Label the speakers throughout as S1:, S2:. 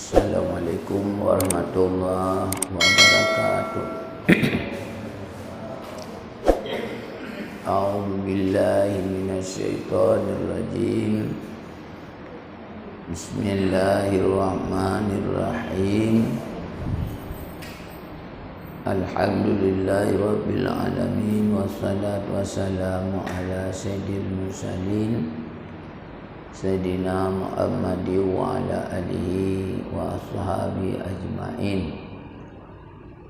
S1: Assalamualaikum warahmatullahi wabarakatuh. A'udzu billahi minasyaitonir rajim. Bismillahirrahmanirrahim. Alhamdulillahi rabbil alamin, wassalatu wassalamu ala sayyidil mursalin Sayyidina Muhammadi wa ala alihi wa ashabi ajma'in.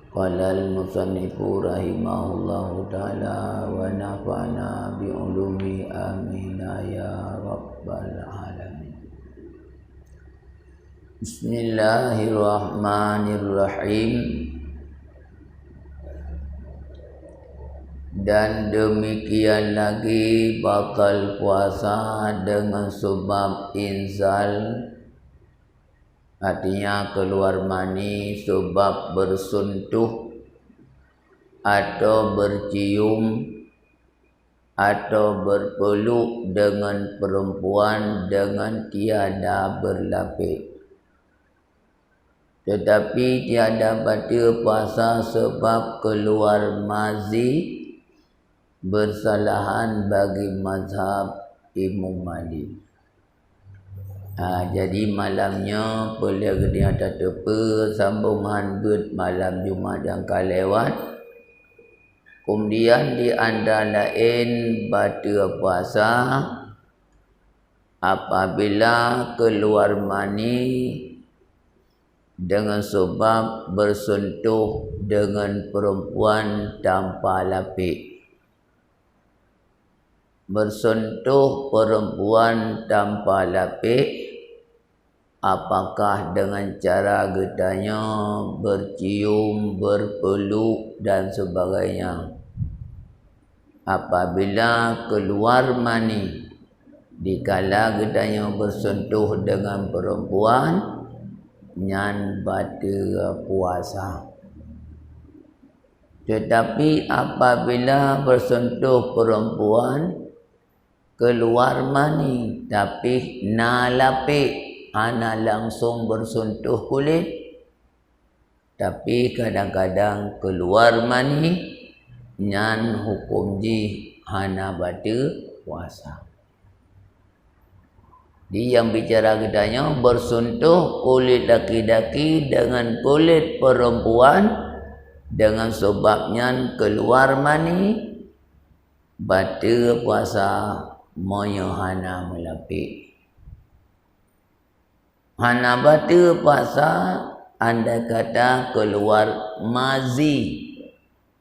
S1: Qala al-musannifu rahimahullahu ta'ala wa nafa'na bi'ulumi amina ya rabbal alamin. Bismillahirrahmanirrahim. Dan demikian lagi bakal puasa dengan sebab inzal, artinya keluar mani sebab bersentuh atau bercium atau berpeluk dengan perempuan dengan tiada berlapik. Tetapi tiada batal puasa sebab keluar mazi, bersalahan bagi mazhab Imam Malik. Jadi malamnya boleh kena tepe sambungan buat malam Jumaat yang kalewat. Kemudian di antara lain batal puasa apabila keluar mani dengan sebab bersentuh dengan perempuan tanpa lapik. Bersentuh perempuan tanpa lapik, apakah dengan cara getanya bercium, berpeluk dan sebagainya. Apabila keluar mani dikala getanya bersentuh dengan perempuan, nyan batal puasa. Tetapi apabila bersentuh perempuan keluar mani tapi na lapik, ana langsung bersentuh kulit, tapi kadang-kadang keluar mani, nyan hukum ji hana batal puasa. Dia yang bicara kitanya bersentuh kulit laki-laki dengan kulit perempuan dengan sebabnya keluar mani, batal puasa. Moyo hana melapik. Hana batal puasa anda kata keluar mazi,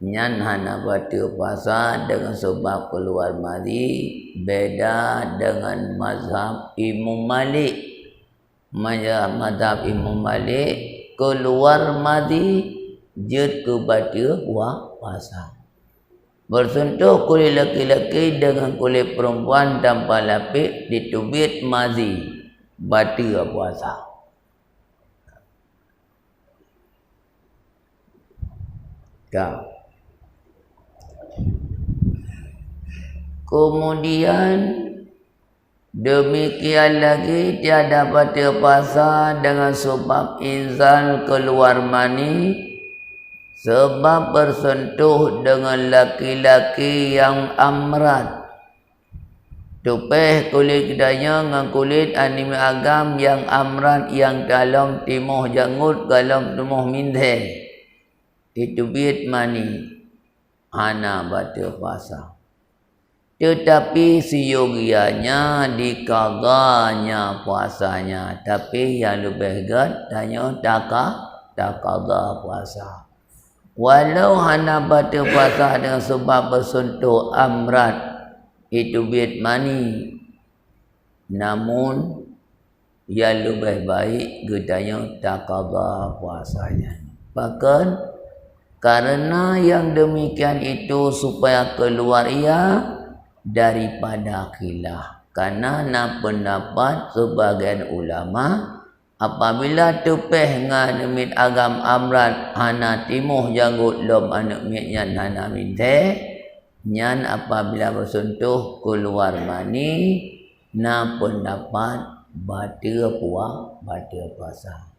S1: nyan hana batal puasa dengan sebab keluar mazi. Beda dengan mazhab Imam Malik. Mazhab Imam Malik keluar mazi jid ke batal puasa. Bersentuh kulit laki-laki dengan kulit perempuan tanpa lapik ditubit mazi, batal puasa. Kemudian demikian lagi tiada batal puasa dengan sebab inzal keluar mani, sebab bersentuh dengan laki-laki yang amrat. Tupeh kulit kedanya dengan kulit anime agam yang amrat, yang dalam timuh janggut, dalam timuh mindhe. Itu bit mani, hana batal puasa. Tetapi siyogianya dikaganya puasanya. Tapi yang lebih tanya tak kaga puasa. Walau hana batal puasa dengan sebab bersentuh amrat, itu bit mani, namun yang lebih baik getanya tak qada puasanya. Bahkan karena yang demikian itu supaya keluar ia daripada khilaf. Karena pendapat sebagian ulama, apabila tupeh ngan mit agam amrat hana timuh janggut lom anak mit nyan hana minte, nyan apabila bersentuh keluar mani, na pendapat batal puasa.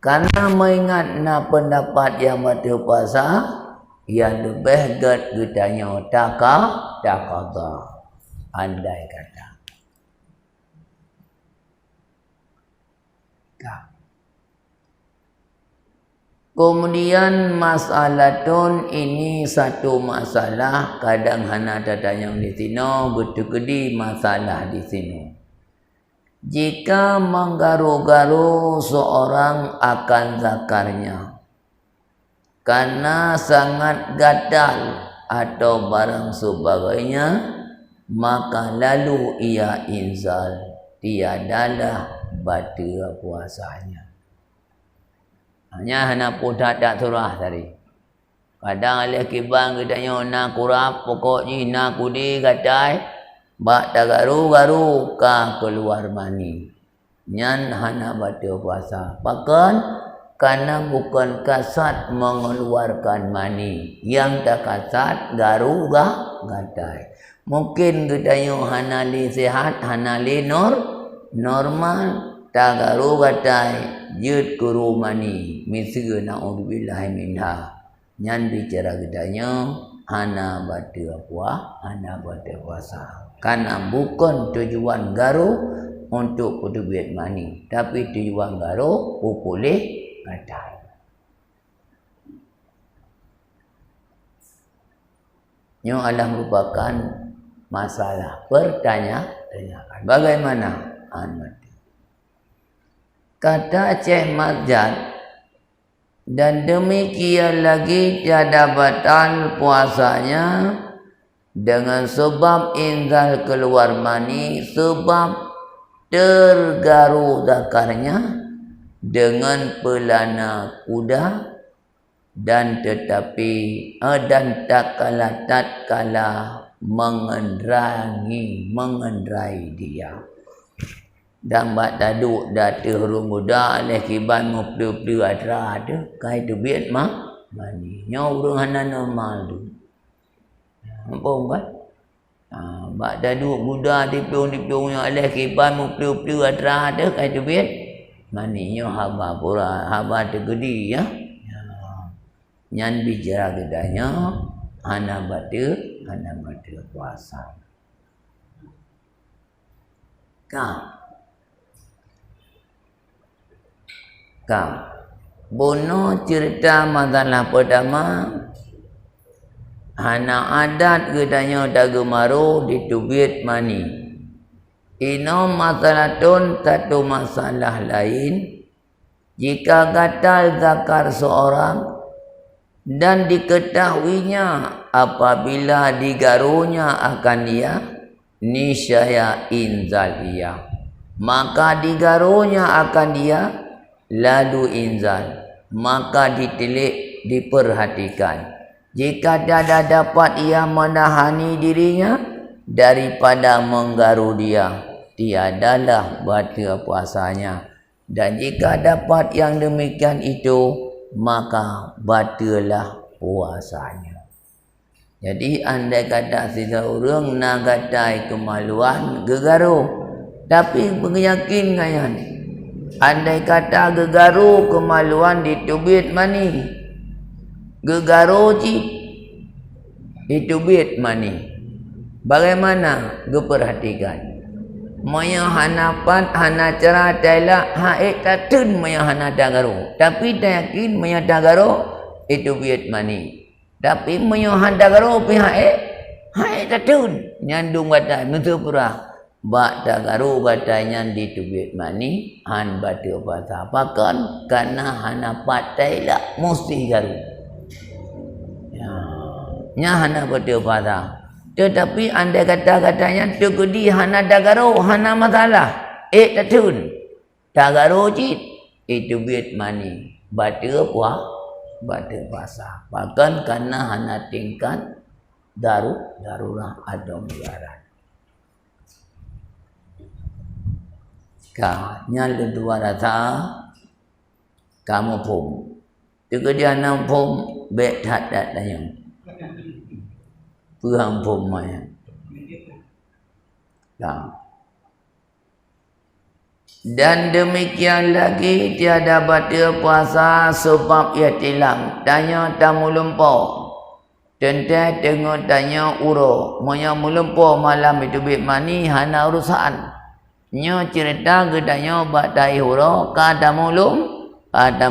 S1: Karena mengingat na pendapat yang mati puasa yang lebih gedanya takada andai kata. Kemudian masalah tun ini satu masalah kadang hana datanya di sini betul-betul masalah di sini. Jika menggaru-garu seorang akan zakarnya karena sangat gatal atau barang sebagainya, maka lalu ia inzal, tiadalah batal puasanya. Hanya hana putat tak surah tadi. Kadang alih kibang katanya nak kurap pokoknya nak kudi gatai bak tagaru-garu ka keluar mani. Nyan hana batal puasa. Bahkan karena bukan kasat mengeluarkan mani, yang tak kasat garu gatai. Mungkin katanya hana li sehat, hana li normal. Tagaru gatai jut kuru mani misga na'udzubillah minha. Nyan bicara gedanya hana batal puasa. Karena bukan tujuan garu untuk kutubit mani, tapi tujuan garu upulih gatai. Ini adalah merupakan masalah pertanyaan. Bagaimana? Kata Syekh Marjan, dan demikian lagi tiada batal puasanya dengan sebab inzal keluar mani, sebab tergaru zakarnya dengan pelana kuda dan tetapi dan tatkala mengendarai dia. Dan bak taduk datih rumuda oleh kiban mupdu-pdu adra ada kai tu biat mani nyau urang hana normal tu. Nampak kan? Bak taduk buda dipung-dipung yang oleh kiban mupdu-pdu adra ada kai tu biat mani nyau haba pura haba tegedi ya. Nyan bicara gedanya hana batal puasa. Bono cerita masalah pertama hana adat gedanya dagu maru ditubit mani. Ino masalah tun satu masalah lain. Jika gatal zakar seorang dan diketahuinya apabila digarunya akan dia niscaya inzal ia, maka digarunya akan dia lalu inzal, maka ditilik diperhatikan. Jika tiada dapat ia menahani dirinya daripada menggaru dia, tiadalah batal puasanya. Dan jika dapat yang demikian itu, maka batallah puasanya. Jadi andai kata seseorang nak gatai kemaluan gegaru, tapi beryakin ngayan andai kata gegaru kemaluan ditubit mani, gegaru ditubit mani, bagaimana geperhatikan? Maya hanapan hana cara taila haik tatun maya hana dagaru, tapi tak yakin maya dagaru itu biat mani, tapi maya hana dagaru pi haik tatun nyandung batai mutu pura bak dagaru batainya itu biat mani han batal puasa. Bahkan karena hana patai lah mesti garu nya hana batal puasa. Tetapi andai kata-katanya tegedi hana dagaro hana masalah tatun dagaro jit itu biat mani batal puasa. Bahkan karena hana tingkat darurat atau mudarat. Nya dua rasa kamu pun tegedi hana pun bet hadat dayang puang pun maya. Dan demikian lagi tiada batal puasa sebab ia tilam. Tanya tamu lumpur. Tentang tengok tanya uro. Monya melumpur malam itu bit mani hana urusan. Nyo cerita gedanya batai uro kata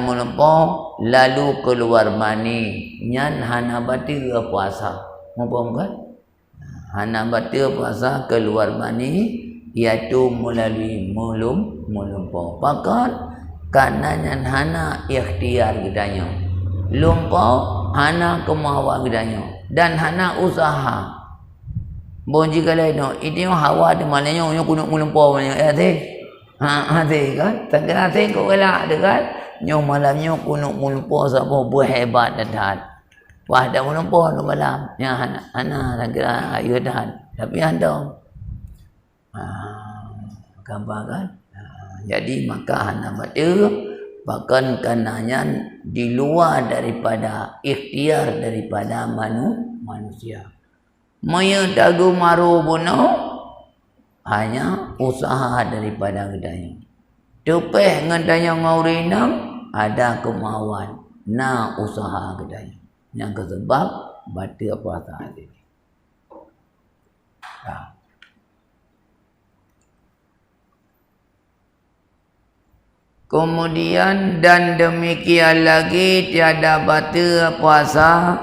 S1: melumpur lalu keluar mani. Nyan hana batal puasa. Mau kan? Hana batal puasa keluar mani. Iaitu melalui melumpur. Pakat kananya hana ikhtiar gedanya. Lumpur hana kemauan gedanya. Dan hana usaha. Bon jika lain itu hawa di malanya nyo kunuk melumpur banyak hati kan. Tak kena tengok lah kan. Nyo malamnya kunuk melumpur siapa berhebat dah. Wah dah melumpur no malam. Ya hana tak kira ayo dah. Tapi anda gambar kan? Jadi maka hana batal bahkan kananya di luar daripada ikhtiar daripada manusia. Maya dagu maru bunuh hanya usaha daripada gedanya. Tupeh ngendanya ngaurinam ada kemauan na usaha gedanya. Yang sebab batal puasa ini. Kemudian dan demikian lagi tiada batal puasa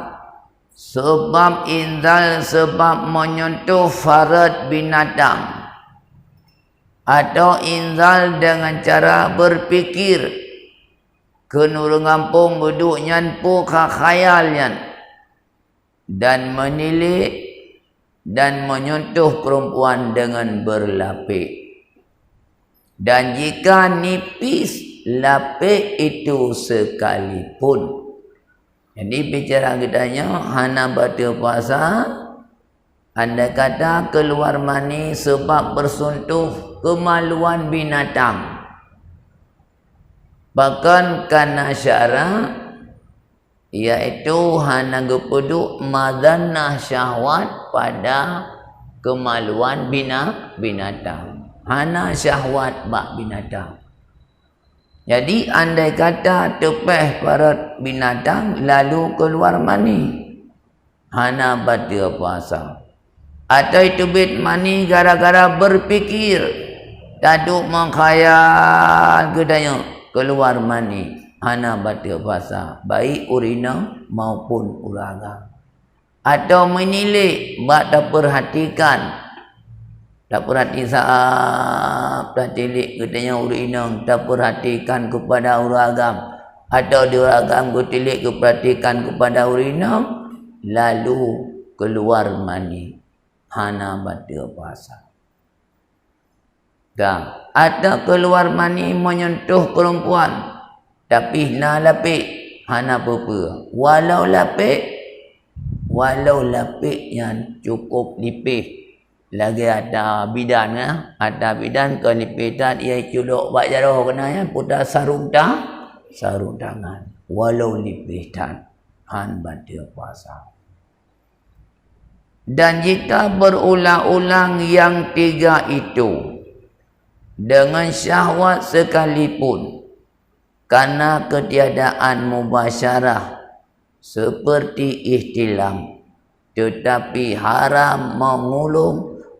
S1: sebab inzal sebab menyentuh farad binatang atau inzal dengan cara berfikir kenuru ngampung duduknya puka khayalnya dan menilik dan menyentuh perempuan dengan berlapik. Dan jika nipis lapik itu sekalipun. Jadi bicara kitanya hana batal puasa. Anda kata keluar mani sebab bersentuh kemaluan binatang. Bahkan karena syarat iaitu hana gepeduk madannah syahwat pada kemaluan binatang. Hana syahwat bak binatang. Jadi andai kata tepeh parat binatang lalu keluar mani, hana batal puasa. Atau itu bit mani gara-gara berfikir, taduk mengkhayal gedanya keluar mani, hana batal puasa. Baik urina maupun uraga. Atau menilik bak tak perhatikan. Tak perhati saat tak tilik katanya urinang, tak perhatikan kepada uragam atau diuragam kutilik keperhatikan kepada urinang lalu keluar mani, hana batal puasa. Dan ada keluar mani menyentuh perempuan tapi na lapik, hana apa-apa. Walau lapiknya cukup lipih. Lagi ada bidan ada bidan ke lipitan ia culuk bak jaroh kena putar sarung tangan walau lipitan han batal puasa. Dan jika berulang-ulang yang tiga itu dengan syahwat sekalipun karena ketiadaan mubasyarah seperti ihtilam tetapi haram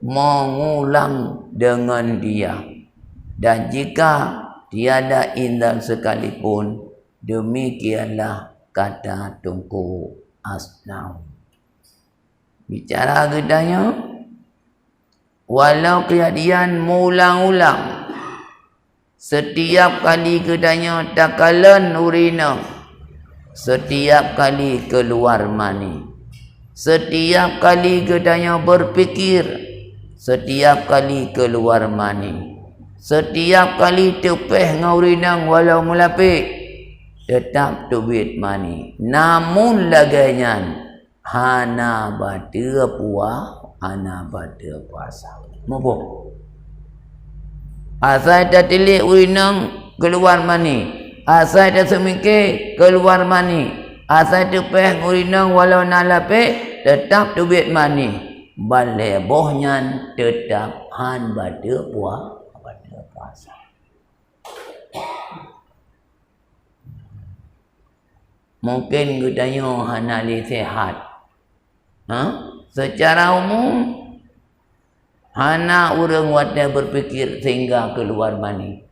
S1: mengulang dengan dia. Dan jika tiada inzal sekalipun, demikianlah kata Tunku Asnawi. Bicara gedanya, walau kejadian mengulang-ulang, setiap kali gedanya takalan urina, setiap kali keluar mani, setiap kali gedanya berfikir, setiap kali keluar mani, setiap kali tepeh ngaurinang walau melapik, tetap tubit mani. Namun laganya hana batal puasa. Apa? Asal tak tilik urinang keluar mani, asal tak semikir keluar mani, asal tepeh urinang walau nalapik tetap tubit mani. Balebohnya tetap han batal puasa. mungkin katanya hana li sehat. Secara umum hana orang wadah berfikir sehingga keluar mani.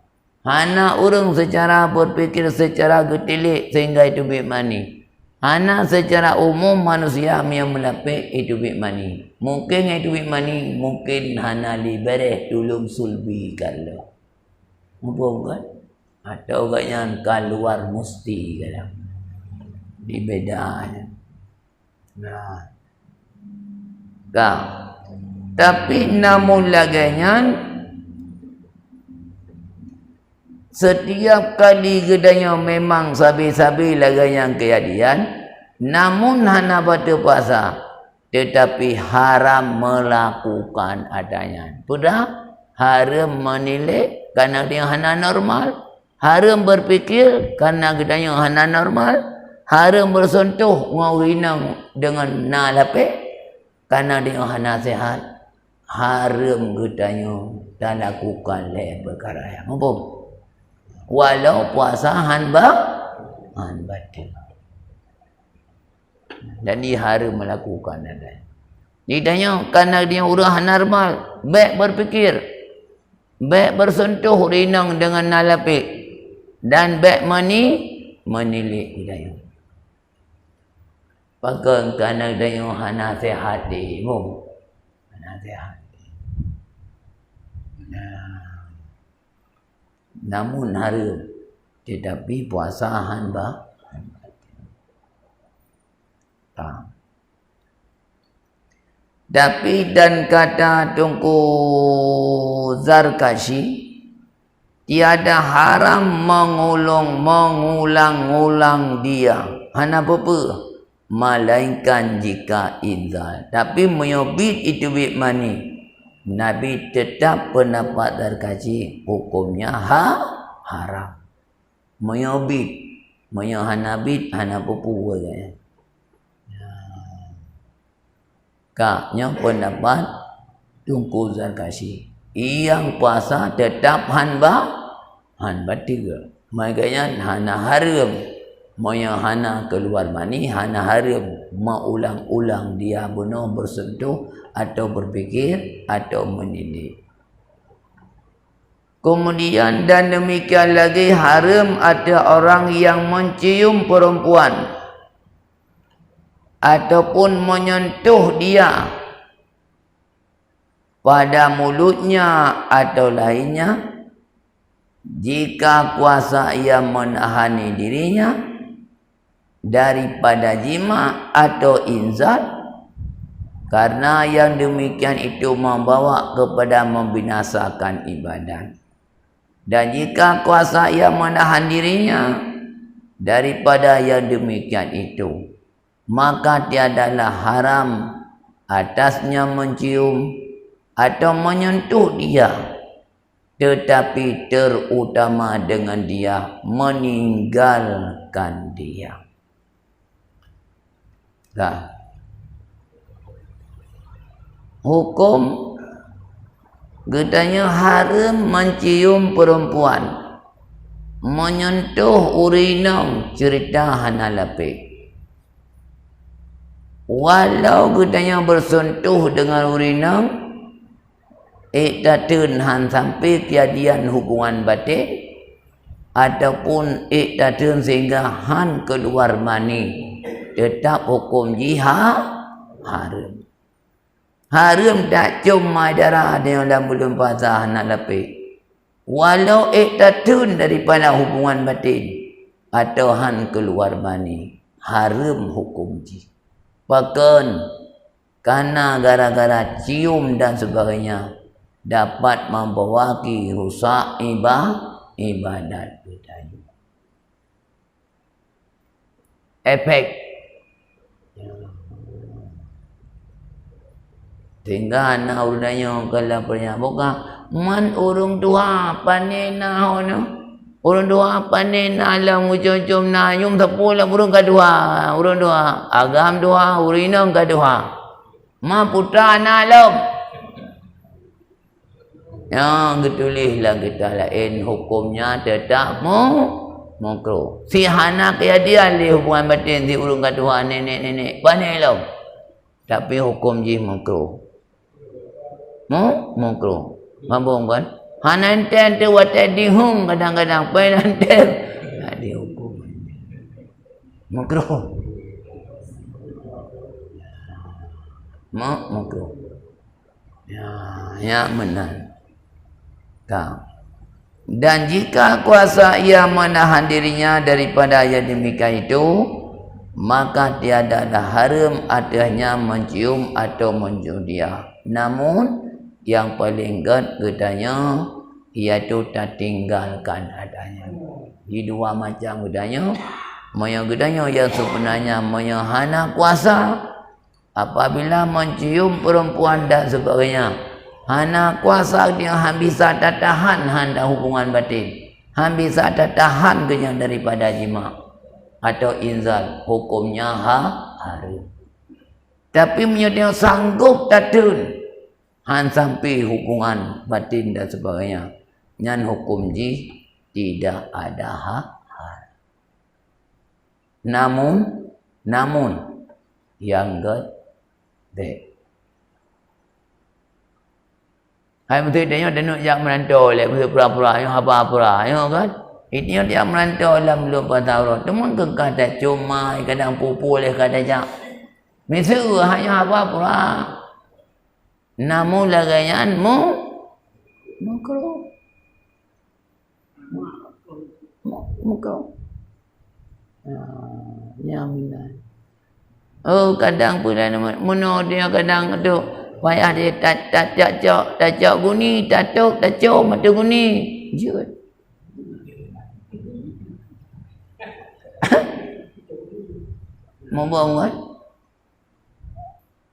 S1: Hana orang secara berfikir secara getilik sehingga itu bit mani. Hana secara umum manusia yang melapik itu bit mani. Mungkin itu bit mani, mungkin hana li bereh tulung sulbi kalau. Apa kan? Atau agaknya keluar musti kadang. Di bedanya. Nah. Tapi namun laganya setiap kali gedanya memang sabi-sabi laganya kejadian, namun hana batu puasa, tetapi haram melakukan adanya. Sudah haram menilai karena dia hana normal, haram berfikir karena gedanya hana normal, haram bersentuh ngawinang dengan nalape karena dia hana sehat, haram gedanya dan lakukan le perkara yang apa? Walau puasa han batil. Dan dia haram melakukan ada. Lidahnya karena dia orang normal, baik berfikir, baik bersentuh rinang dengan nalapik dan baik menilik lidahnya. Pakai kerana dia hana sehat di mu. Hana sehat. Namun haram, tetapi puasa han tapi dan kata Tunku Zarkashi, tiada haram mengulang-ulang dia. Hana apa? Melainkan jika inzal. Tapi menyobit itu bit mani. Nabi tetap pendapat Zarkashi hukumnya haram. Menyobit, menyohanabit, hana pupu katanya. Kaknya pendapat Tunku Zarkashi. Yang puasa tetap han batil. Makanya hana haram. Moya hana keluar mani, hana haram mengulang-ulang dia bunuh bersentuh atau berfikir atau menilik. Kemudian dan demikian lagi haram ada orang yang mencium perempuan ataupun menyentuh dia pada mulutnya atau lainnya jika kuasa ia menahani dirinya daripada jima atau inzal, karena yang demikian itu membawa kepada membinasakan ibadat. Dan jika kuasa ia menahan dirinya daripada yang demikian itu, maka tiadalah haram atasnya mencium atau menyentuh dia, tetapi terutama dengan dia meninggalkan dia. Hukum katanya haram mencium perempuan, menyentuh urinam cerita hana lapik. Walau katanya bersentuh dengan urinam, iktatun han sampai kejadian hubungan batin, ataupun iktatun sehingga han keluar mani, tetap hukum jihad haram. Haram tak cuma darah dia dalam bulan puasa nak lapik. Walau iktatun daripada hubungan batin atau han keluar mani, haram hukum jihad. Bahkan karena gara-gara cium dan sebagainya dapat membawaki rusak ibadat kita. Efek sehingga anak urudanya kalau punya buka man urung tua panena ono urung tua panena alam ujung-ujung na nyum sepula urung kedua urung dua agam dua urinong kedua ma putra na alam yang getulihlah kita lain hukumnya tetap makruh. Si hana kaya dia li hubungan batin si ulung kat Tuhan nenek-nenek. Pandai lo. Tapi hukum ji makruh. Makruh. Mabung kan? Hana enten tu watai dihung kadang-kadang pai enten. Ada hukum. Makruh. Makruh. Ya benar. Tak. Dan jika kuasa ia menahan dirinya daripada yang demikian itu, maka tiadalah haram adanya mencium atau menjung dia. Namun yang paling gedanya iaitu tak tinggalkan adanya. Di dua macam gedanya. Yang gedanya yang sebenarnya menyahana kuasa apabila mencium perempuan dan sebagainya. Hana kuasa dia bisa tahan handa hubungan batin. Han bisa tahan kenyang daripada jima atau inzal, hukumnya haram. Tapi dia sanggup tatun han sampai hubungan batin dan sebagainya. Nyan hukum ji tidak ada namun yang gede. Hai betul dia nak jak merantau le betul pura-pura yang apa-apa ya kan. Ini dia merantau dalam belum pataurat. Teman kekal tak cuma kadang pupu le kadang jak. Misu hanya apa-apa. Namun lagayan makruh. Ya benar. Oh kadang pula mana dia kadang tu payah dia tak guni, tatuk mata guni. Jut. Mau kan?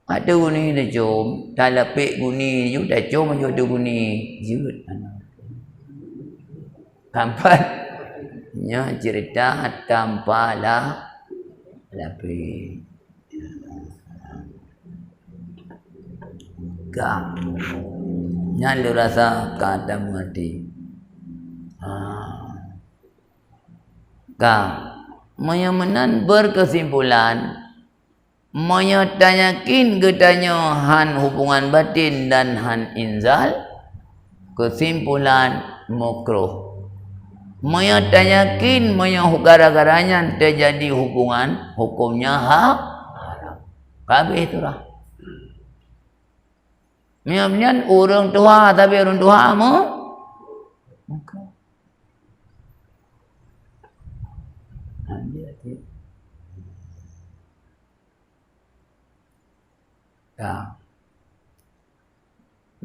S1: Ada guni dah jom, tak lepik guni, you dah jom macam tu guni. Jut. Kampat. Nya cerita tanpa lepik. Yang lu rasa kata mengerti. Menyamanan berkesimpulan menyatanyakin gedanya han hubungan batin dan han inzal. Kesimpulan makruh. Menyatanyakin gara-garanya terjadi hubungan, hukumnya haram. Kabeh itulah. Kemudian orang tua tapi orang tua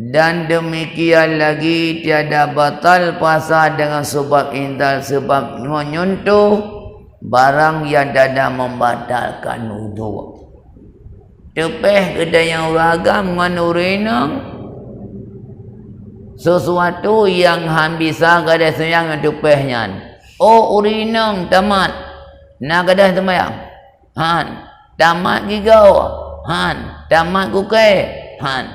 S1: dan demikian lagi tiada batal puasa dengan sebab intal sebab menyentuh barang yang tidak membatalkan wudu. Tepeh kedai yang ragam mengurinang sesuatu yang han bisa kadai sayang yang tepehnya. Oh urinang tamat. Nak kadai sembahyang. Han tamat gigau. Han tamat kukai. Han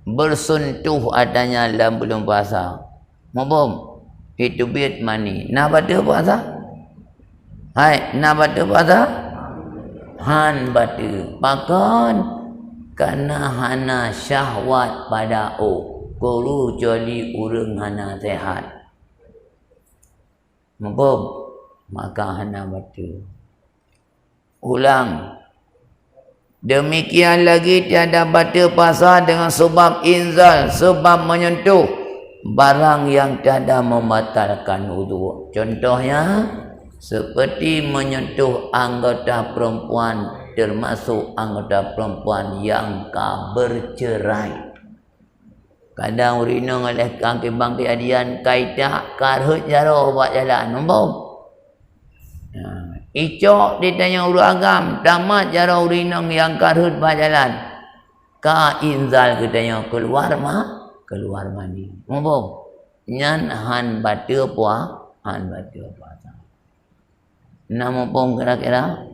S1: bersentuh adanya dalam belum puasa. Mabum. Itu biat mani. Nak baca puasa? Hai, nak baca puasa? Han batu bahkan karena hana syahwat pada guru joli urang hana sehat mabum maka hana batu ulang demikian lagi tiada batu puasa dengan sebab inzal sebab menyentuh barang yang tiada membatalkan wudu. Contohnya seperti menyentuh anggota perempuan termasuk anggota perempuan yang bercerai. Kadang urinong oleh kaki bangki adian kaitak karhut jaro buat jalan. Nombor. Icok ditanya uru agam tamat jaro urinong yang karhut buat jalan. Ka inzal katanya keluar mandi. Nombor. Nyan han batu puasa. Nama pom kira-kira.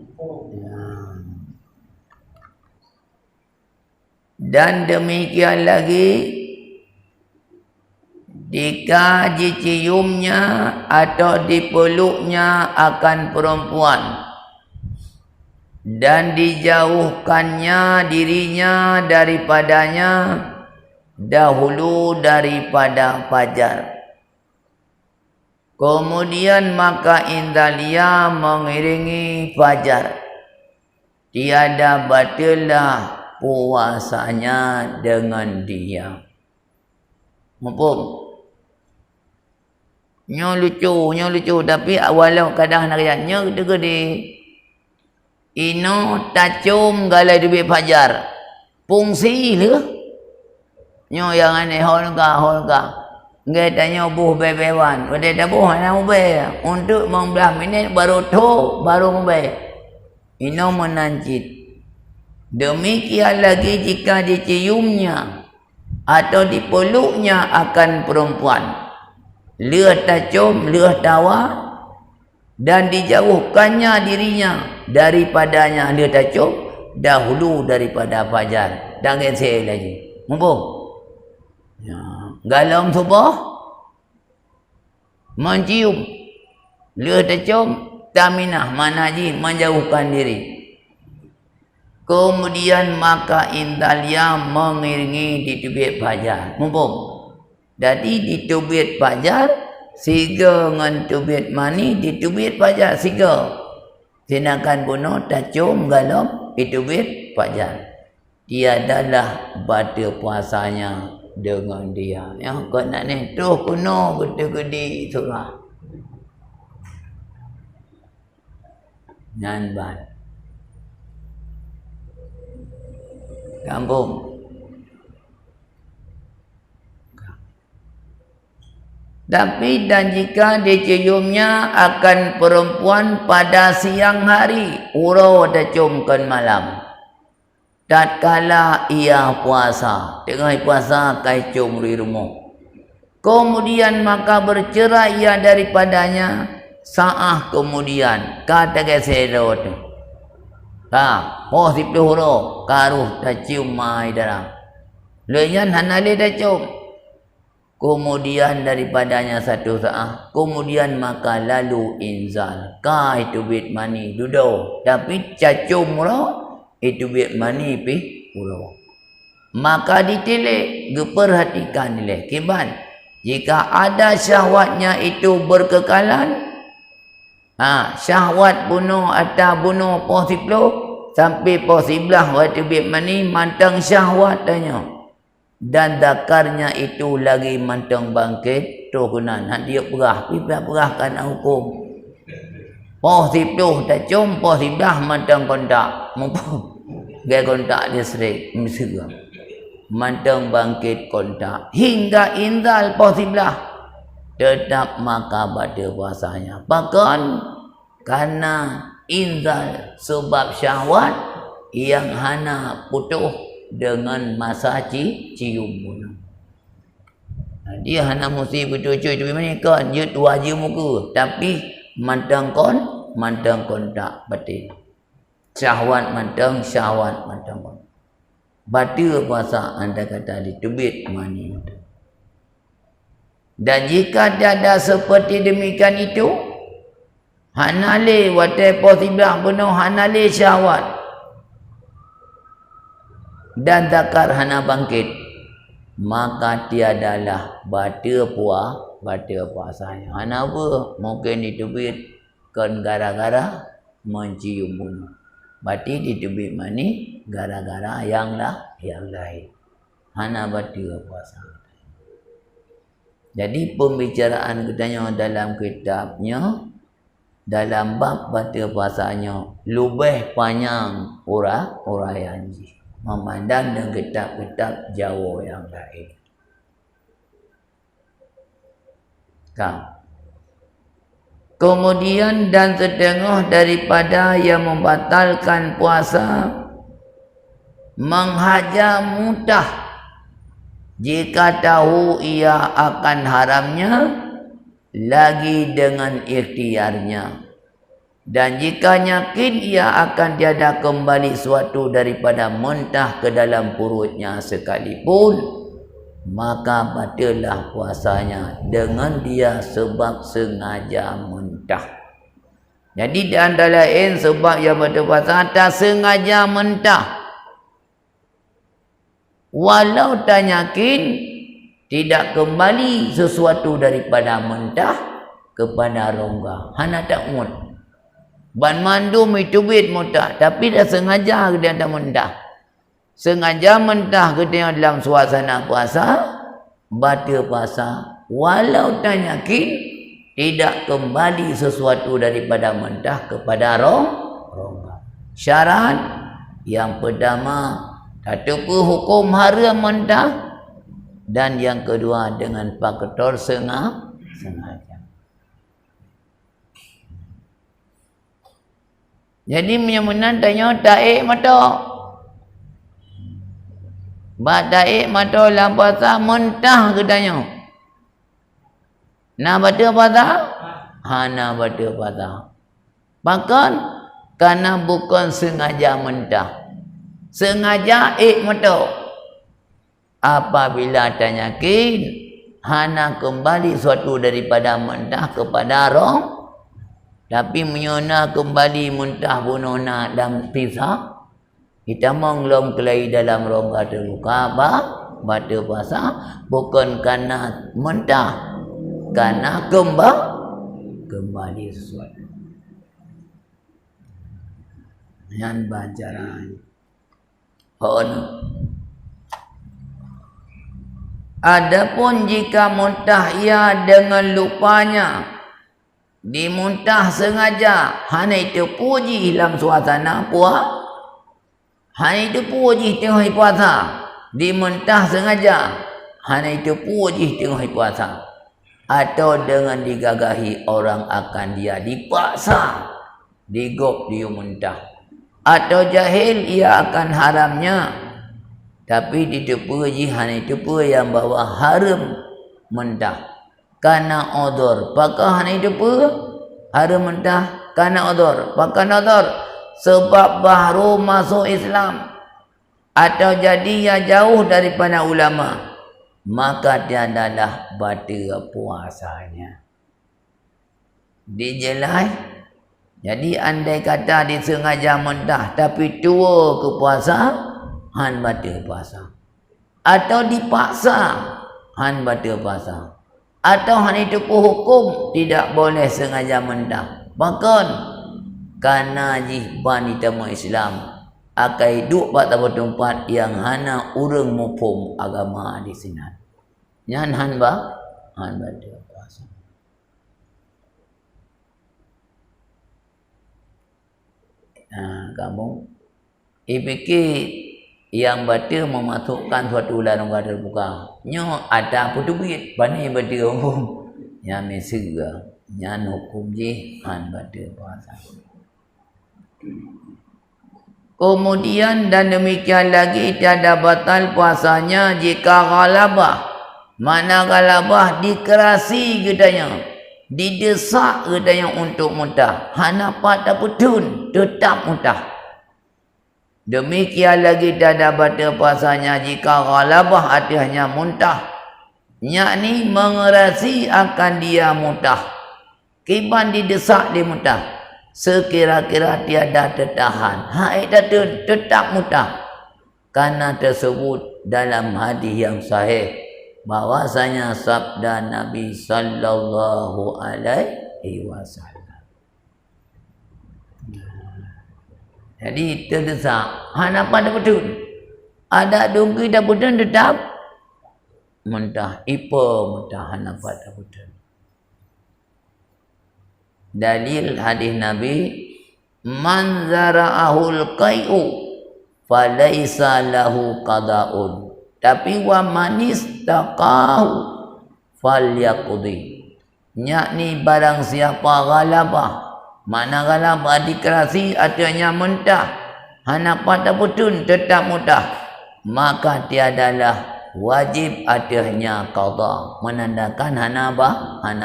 S1: Dan demikian lagi jika diciumnya atau dipeluknya akan perempuan dan dijauhkannya dirinya daripadanya dahulu daripada fajar. Kemudian maka indalia mengiringi fajar. Tiada batillah puasanya dengan dia. Mumpung nyo lucu tapi walau kadang nak nyo gede ino tacum galai duit fajar fungsi le nyo yang aneh holga ngai tanya buh bebewan pada dah buh ana ubay untuk 15 minit baru ubay ino menancit. Demikian lagi jika diciumnya atau dipeluknya akan perempuan, leuh tacum, leuh tawa, dan dijauhkannya dirinya daripadanya leuh tacum dahulu daripada fajar. Jangan saya lagi. Mumpung. Ya, galam subuh mencium, leuh tacum, taminah manaji menjauhkan diri. Kemudian maka indalia mengiringi di tubit fajar. Mumpung. Jadi di tubit fajar siga dengan tubit mani di tubit fajar siga. Sedangkan bunuh tacum galam di tubit fajar. Dia adalah batal puasanya dengan dia. Yang kau nak ni tu kuno gede-gede surah. Nanban. Kampung. Tapi dan jika diciumnya akan perempuan pada siang hari, urau diciumkan malam. Tatkala ia puasa, tengah puasa kai cium di rumah. Kemudian maka bercerai ia daripadanya saah kemudian kata kesero tu. Posip huro karuh dah cium mai dalam. Leyan hanale dah cium. Kemudian daripadanya satu saat, kemudian maka lalu inzal. Itu bit mani duduk. Tapi cacum lo itu bit mani pi ulo. Maka ditilik, diperhatikan nilai. Kiban, jika ada syahwatnya itu berkekalan, syahwat bunuh atau bunuh posiblo sampai posiblah waktu bit mani mantang syahwat tanya dan dakarnya itu lagi mantang bangkit tuhunan dia perah perahkan hukum posiblo tak cum posiblah mantang kontak mumpung gaya kontak dia serik mesti mantang bangkit kontak hingga indal posiblah tetap maka batal puasanya. Bahkan karena inzal sebab syahwat yang hana putuh dengan masa cium bunuh. Dia hana mesti putuh cuy tapi mana kan dia dua je muka tapi mantang kontak batil. Syahwat mantang kon. Batal puasa anda kata ditubit mani. Dan jika ada seperti demikian itu, hanale watai posiblah penuh hanale syahwat dan zakar hana bangkit, maka tiadalah batal puasanya. Hana apa? Mungkin ditubit kan gara-gara mencium bunuh. Berarti ditubit mani gara-gara yang lain. Hana batal puasa. Jadi pembicaraan katanya dalam kitabnya dalam bab batal puasanya lebih panjang uraian memandang dengan kitab-kitab Jawa yang lain. Kemudian dan setengah daripada yang membatalkan puasa menghajar mutah jika tahu ia akan haramnya lagi dengan ikhtiarnya, dan jika yakin ia akan tiada kembali suatu daripada mentah ke dalam perutnya sekalipun, maka batalah puasanya dengan dia sebab sengaja mentah. Jadi di antara lain sebab yang batal puasa atas sengaja mentah. Walau tak yakin tidak kembali sesuatu daripada mentah kepada rongga. Hana tak mut. Ban mandum itu bit mentah, tapi dah sengaja dia tak mentah. Sengaja mentah kita dalam suasana puasa, batal puasa. Walau tak yakin tidak kembali sesuatu daripada mentah kepada rongga. Syarat yang pertama, satu hukum haram mentah, dan yang kedua dengan faktor sengaja. Jadi menyemunan tanya taik mata. Ba taik mata dalam puasa mentah ke tanya. Nak baca puasa? Hana baca puasa. Bahkan karena bukan sengaja mentah. Sengaja mata. Apabila tak yakin hana kembali suatu daripada mentah kepada rong, tapi menyona kembali mentah bunona dalam pisah, kita mengelom kelai dalam rongga terluka baca puasa bukan karena mentah, karena kembali sesuatu. Yang bacaran. Adapun jika muntah ia dengan lupanya, dimuntah sengaja, hanya itu puji dalam suasana puasa. Hanya itu puji tengah puasa. Dimuntah sengaja, hanya itu puji tengah puasa. Atau dengan digagahi orang akan dia dipaksa, digop dia muntah. Atau jahil ia akan haramnya, tapi ditepu hanya tepu yang bawa haram mentah karena odor. Pakah hanya tepu haram mentah karena odor. Pakah odor sebab baru masuk Islam atau jadi ia jauh daripada ulama, maka dia adalah batal puasanya. Dijelai. Jadi andai kata disengaja mentah tapi tua ke puasa, han batal puasa. Atau dipaksa, han batal puasa. Atau han itu hukum tidak boleh sengaja mentah. Bahkan karena jihban ditemu Islam akan hidup pada tempat yang hana urang mufhum agama di sini. Nyan han batal puasa. Kamu fikir yang batal memasukkan suatu ular rongga terbuka. Nyo ada apa tu duit? Bani batal hukum. Yang mesega. Yang hukum jihan batal puasa. Kemudian dan demikian lagi tiada batal puasanya jika ghalabah. Mana ghalabah dikerasi katanya. Didesak katanya untuk muntah. Hana pada putun tetap muntah. Demikian lagi tiada batal puasanya jika ghalabah atasnya muntah. Yakni mengerasi akan dia muntah. Kiban didesak dia muntah. Sekira-kira tiada tertahan. Haid tetap muntah. Karena tersebut dalam hadis yang sahih. Bahwasanya sabda Nabi sallallahu alaihi wasallam. Jadi terdesak. Hana pada betul. Ada dungki dah betul tetap mentah. Ipa mentah hana pada betul. Dalil hadis Nabi, man zara'ahul qai'u falaysa lahu qada'un. Tapi wa manis taqahu falyaqdi. Yakni barang siapa ghalabah, mana ghalabah dikerasi artinya mentah, hana pada putun tetap muntah, maka tiadalah wajib atasnya qada, menandakan hana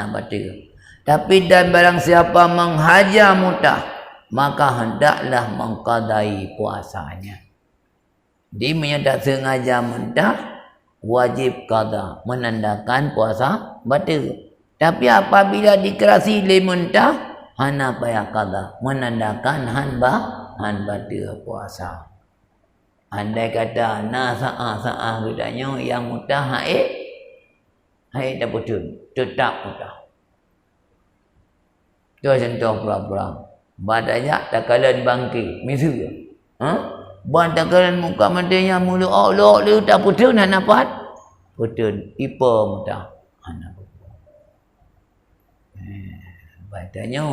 S1: batil. Tapi dan barang siapa menghajar muntah, maka hendaklah mengqadai puasanya. Dia tak sengaja mentah, wajib qada, menandakan puasa batal. Tapi apabila dikerasi lemuntah, hana payah qada, menandakan han batal puasa. Andai kata na sa'a gedanya yang mutah haid dah betul, tetap mutah. Tu contoh pura-pura. Badanya takalan bangki, misalnya. Ban takalan muka matanya mulu Allah dia tak betul nak dapat. Betul, ipa mutah. Anak. Badanya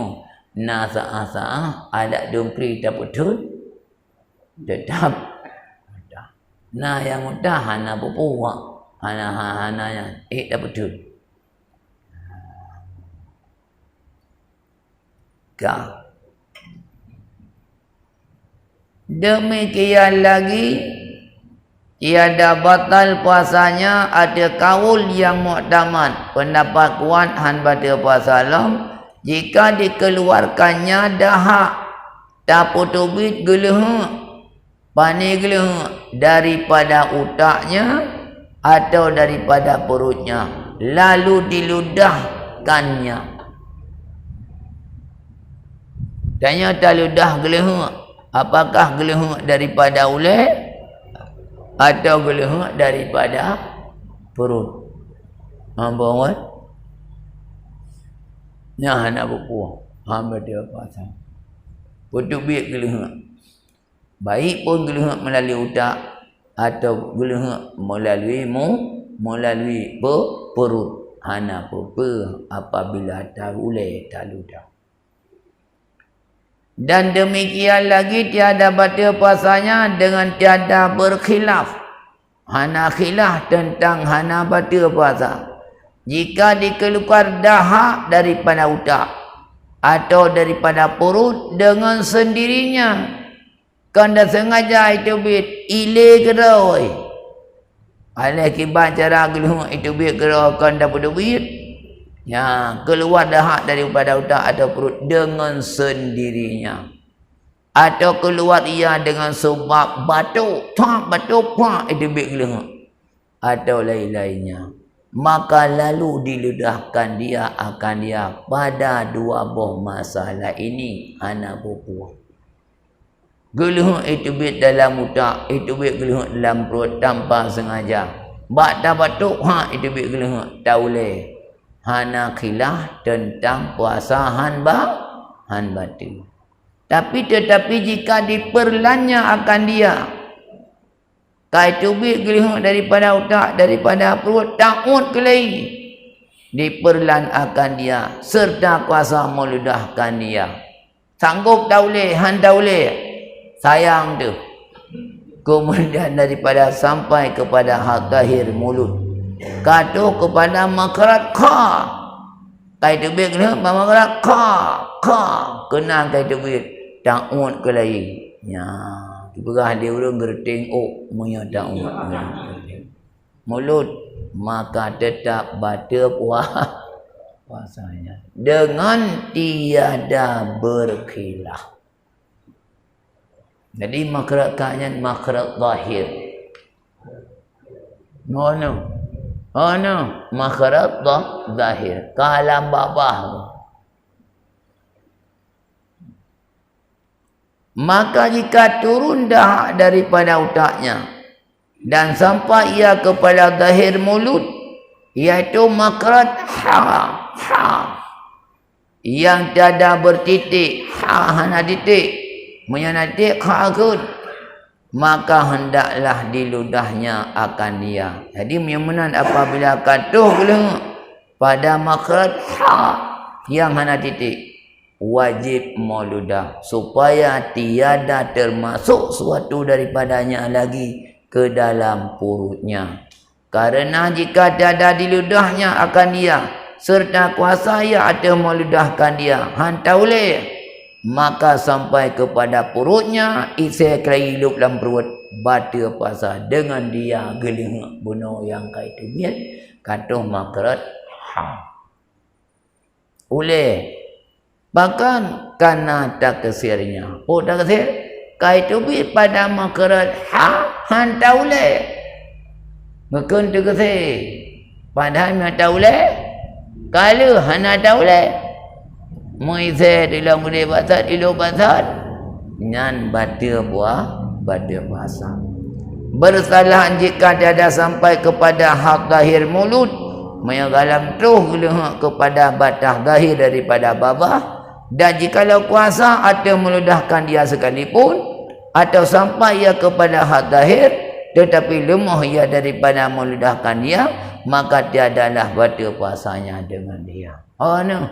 S1: na sa'a ada dompri tak betul. Tetap nah yang mudah hana berpuak hana yang dah betul demikian lagi tiada batal puasanya ada kaul yang muktamad pendapat kuat han batal puasa lam jika dikeluarkannya dahak tak putubit geleh pani geleh daripada utaknya atau daripada perutnya lalu diludahkannya. Tanya tak ludah geleh, apakah geleh daripada ulet atau geleh daripada perut? Nampak kan? Nah nak berpuas. Hamba dia pasang. Putuk biak geleh. Baik pun geleh melalui utak atau geleh melalui perut. Hana apa apabila tarulai tak ludah. Dan demikian lagi tiada batal puasanya dengan tiada berkhilaf. Hana khilaf tentang hana batal puasa. Jika dikeluar dahak daripada utak atau daripada perut dengan sendirinya. Kan dah sengaja itu bit ile geroi. Alih kibat cara gelung itu bit geroi kan dah pada bit. Ya, keluar dahak daripada utak atau perut dengan sendirinya. Atau keluar ia dengan sebab batuk, itu bit gelung. Atau lain-lainnya. Maka lalu diludahkan dia akan dia pada dua buah masalah ini hana berpuas. Geluh itu bit dalam utak, itu bit geluh dalam perut tanpa sengaja. Bak tak batuk, itu bit geluh tak boleh. Hana khilaf tentang puasa han batal. Tetapi jika diperlannya akan dia, kaitu bit geluh daripada utak, daripada perut, takut kelai. Diperlan akan dia, serta kuasa meludahkan dia. Sanggup tak boleh, han tak boleh. Sayang tu. Kemudian daripada sampai kepada hak zahir mulut. Kata kepada makarat ka. Kaitu bit kena makarat ka. Kena kaitu bit. Ta'ud ke lain. Ya. Diperah dia orang gerting punya ta'ud. Mulut. Maka tetap batal puasanya. Dengan tiada berkhilaf. Jadi makrakanya makrak zahir. No. Makrak zahir. Kalam babah. Maka jika turun dahak daripada utaknya dan sampai ia kepada zahir mulut, iaitu makrak ha. Yang tiada bertitik. Hana titik. Menyanatik khakun, maka hendaklah diludahnya akan dia. Jadi menyamanan apabila katuh geleng pada makrat yang hana titik, wajib meludah supaya tiada termasuk suatu daripadanya lagi ke dalam perutnya. Karena jika tiada diludahnya akan dia serta kuasa ia ada meludahkan dia, hantar boleh. Maka sampai kepada perutnya isi kelai hidup dalam perut batal puasa dengan dia geling bunuh yang kaitu biat katuh makrat oleh bahkan karena tak kesirnya tak kesir kaitu biat pada makrat hantar oleh Ngekun tu kese. Padahal mana tahu leh. Kalau hana tahu leh. Muizah di dalam gede basat, di luar basat. Nyan batil puasa. Bersalah jika tiada sampai kepada hak zahir mulut. Mengalam tuh kepada batah zahir daripada babah. Dan jikalau kuasa atau meludahkan dia sekalipun, atau sampai ia kepada hak zahir, tetapi lemah ia daripada meludahkan dia, maka tiadalah batal puasanya dengan dia. Oh no,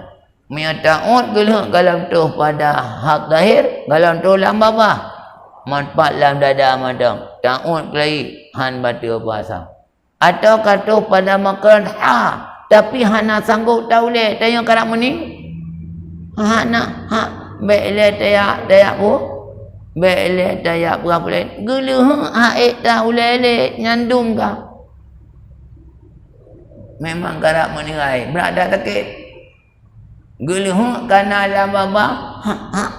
S1: menyatakan kalau tu pada hak zahir, kalau tu lam babah, manfaat lam dada madang, ta'ud kelai han batal puasa. Atau kata pada makan tapi hana sanggup tahu le, tanya karak meni. Nak bele tayak bu bele tayak berapa le gelu haik tahu lele nyandung ka memang karak menirai berada takit gelu kana la baba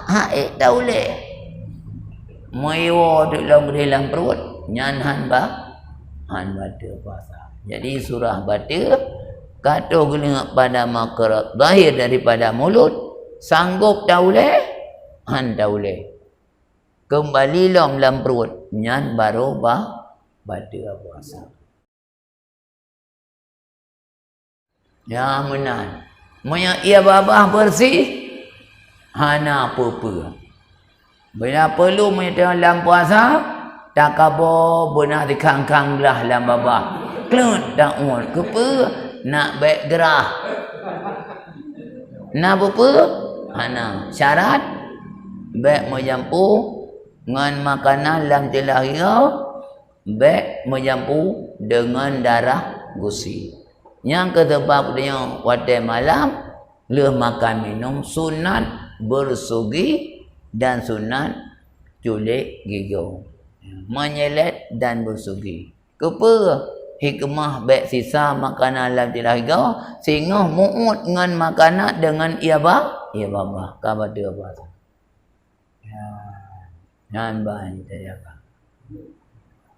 S1: haik tahu le moyo duk dalam perut nyan han batal puasa. Jadi surah batal kata gelu pada makar zahir daripada mulut sanggup tauleh han tauleh kembali dalam perut nyan baru batal puasa. Ya menan moya ia babah bersih hana apa-apa. Bila perlu menyata dalam puasa tak kabo benar dikang-kang belah dalam babah klut tak on kepa nak baik gerah nak apa hana syarat baik menjampu dengan makanan dalam telah ria baik menjampu dengan darah gusi. Yang ketebak dia pada malam leh makan minum sunat bersugi dan sunat culik gigi menyelet dan bersugi. Kepa hikmah baik sisa makanan dalam telah ria sehingga muut dengan makanan dengan ia babah kabar dia puasa. Ya, nan bahan saya kan.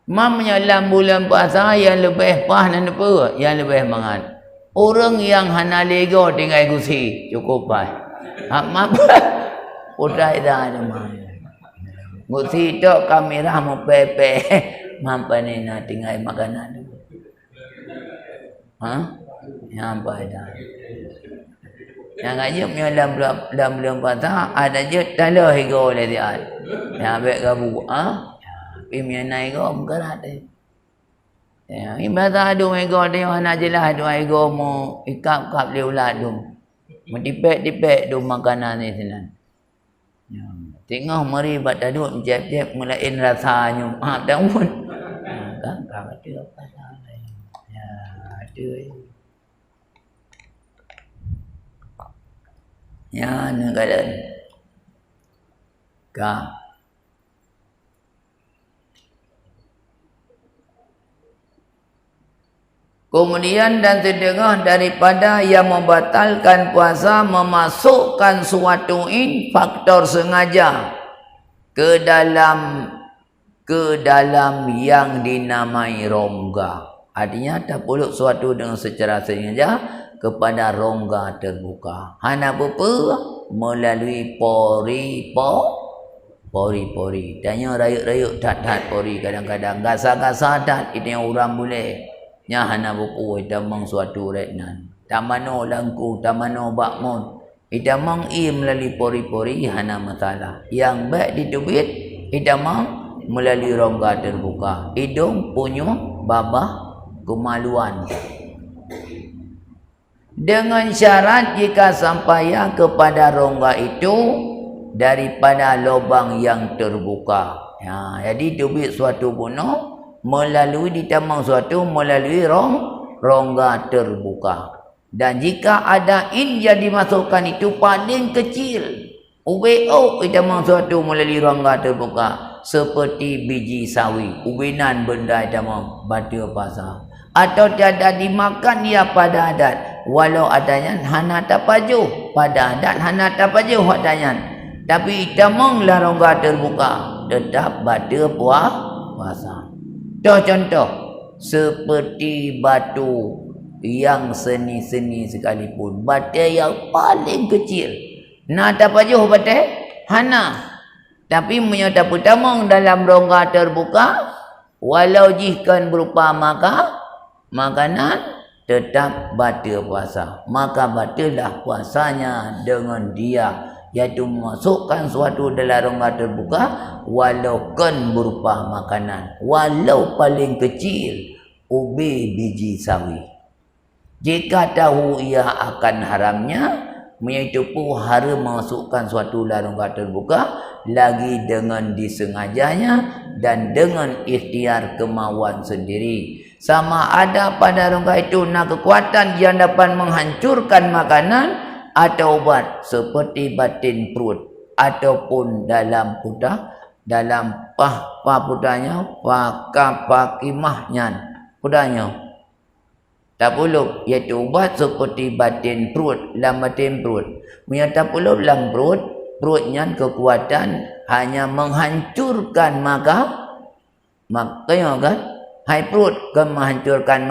S1: Mamnya dalam bulan puasa yang lebih pah dan apa? Yang lebih mangat. Orang yang hana lego tinggal gusi cukup pah. Hak map udai dah ada mah. Gusi tok kamera mau pepe mampane na tinggal makanan. Nyampai dah. Yang aja punya dalam bulan puasa ada je tala higo le dia. Yang baik gabu pi punya naik go mengkerat dia. Ya, ibadah adu higo dia ana jelah adu higo mo ikap-kap le ulat dum. Mentipek-tipek dum makanan ni sinan. Ya, tengok mari bat daduk jep-jep melain rasanya. Tak pun. Kan ada apa salah. Ya, ada. Ya negara ka kemudian dan setengah daripada yang membatalkan puasa memasukkan suatu faktor sengaja ke dalam yang dinamai rongga. Artinya tak boleh suatu dengan secara sengaja kepada rongga terbuka. Hana apa melalui pori-pori. Tanya rayuk-rayuk tat-tat pori kadang-kadang gasa-gasa tat itu yang orang boleh. Nya hana apa itamang suatu retnan. Tamano langku, tamano bakmon. Itamang melalui pori-pori hana masalah. Yang baik ditubit itamang melalui rongga terbuka. Hidung punya babah kemaluan. Dengan syarat jika sampai kepada rongga itu daripada lubang yang terbuka. Ya, jadi tubik suatu bunuh melalui ditamang suatu melalui rongga terbuka. Dan jika ada yang dimasukkan itu paling kecil, UBO ditamang suatu melalui rongga terbuka seperti biji sawi, ubinan benda ditamang batal puasa. Atau tiada dimakan ia pada adat walau adanya hana tapaju pada adat hana tapaju adanya tapi itamang la rongga terbuka tetap batal puasa. Contoh seperti batu yang seni-seni sekalipun. Batu yang paling kecil. Nah, tak pajuh batu hana. Tapi menyata pertama dalam rongga terbuka, walau jihkan berupa makanan, tetap batal puasa. Maka batallah puasanya dengan dia, iaitu memasukkan suatu dalam rongga terbuka, walau kan berupa makanan, walau paling kecil ubi biji sawi. Jika tahu ia akan haramnya, iaitu pun haram memasukkan suatu dalam rongga terbuka, lagi dengan disengajanya dan dengan ikhtiar kemauan sendiri. Sama ada pada rongga itu nak kekuatan yang dapat menghancurkan makanan atau obat seperti batin perut ataupun dalam putah, dalam putahnya, pakimahnya putahnya. Tak perlu, iaitu ubat seperti batin perut, dalam batin perut. Menyata perlu dalam perutnya kekuatan hanya menghancurkan makanya kan? Hai perut kan menghancurkan